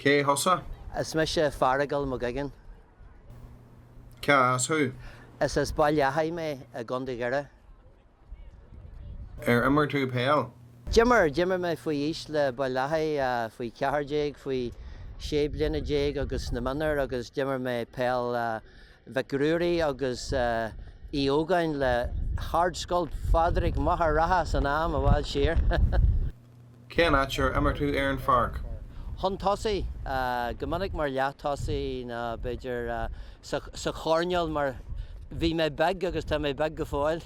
Cé hosa? Is me sé Fearghal Mag Uiginn. Cas who? Is buíochas me a Gaeilge. Immer tú pale. Jimmer me faoi is le buíochas faoi chairde faoi sé bliana déag agus na manar agus jimmer me pel Fearghal agus Uiginn le hard sculpt fadrig maitharacha san am a bhil siar. Cén atseir immer tú an farc? Hon tosaí, gomannic mar leath tosaí na beidir sa chorneal mar bhí mé beg agus tá mé beg go fáil.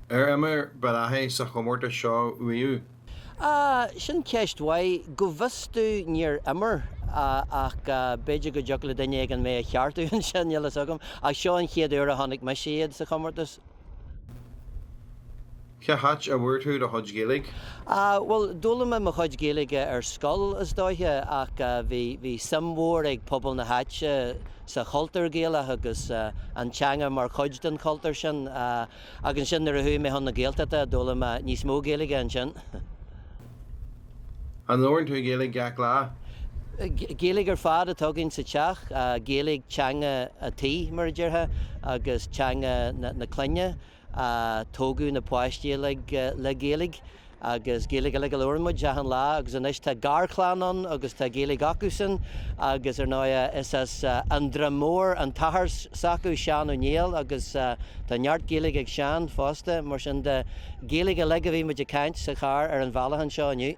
Immer balaithe sa Chomórtas seo uiú. Sin ceist wai go bhistú níor immer ach beidir go deach le daine an mé cheartú an sin eile agam ach seo an chéad uair a tháinig me siad sa Chomórtas. Ce hat a bhfuir tú de chuid Gaeilge? Well, dúla me chuid Gaeilge ar scoil is dóithe ach bhí simhór ag pobl na háite sa chultúr Gaeilge agus an teanga mar chuid den chultúr sin agus sin ar a thuú mé honna Gaeltachta dúla me níos mó Gaeilge an sin. An lórin tú Gaeilge gach lá? Gaeilge ar fad a tugann sa teach, Gaeilge teanga a tí mar deartha agus teanga na clunne. Tógu na poistíí le Gaeilge agus Gaeilge le goúmuid dehan lá agus an is tá garchláán agus tá Gaeilge acusan agus ar náide is an dramór an Athair sacú Seán O'Neill agus tá neart Gaeilge ag Seán fásta mar sin de Gaeilge le bhí muid caint sa char ar an bhealachan seo aniu.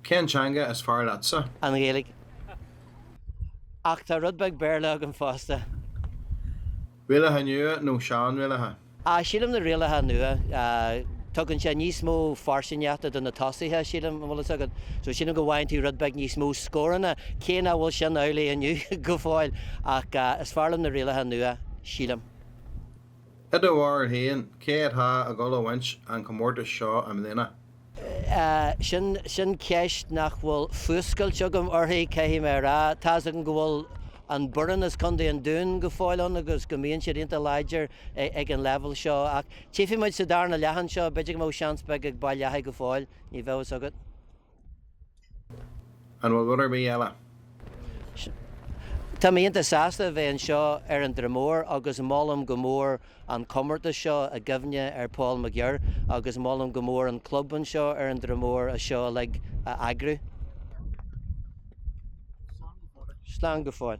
Cén teanga is fearr leatsa? An Gaeilge. Ach tá rudbeg béarla an fásta. Rialathe nua nó Seán rialathe? Sílam na rialathe nua. Tugann sé níos mó farsinneachta don na tosaithe sílam bhfuil agad. So sílam go bhhain tú rudbeg níos mó scóranna céanna bhfuil sin eolaí aniu go fáil ach is fearlam na rialathe nua sílam. Id bhhar haon céadtha a gcóla bhaint an Chomórtas seo am léna? Sin ceist nach bhfuil fuscail teagam orthaí céhí mé rá tá an go bhfuil an buran is chundé an dún go fáilán agus go mbíonn siad inta leidir ag an level seo ach tífi muid sa dar na leathan seo beidir mó seans beag ag bailthe go fáil ní bheiths agad. An bhfuil ruidir bí eile? Tá míonanta sásta bheith an seo ar an dramór agus málam go mór an Comhrá seo a gomhne ar Paul Mc Girr agus málam go mór an clubban seo ar an dramór a seo le agrú. Slán go fáil.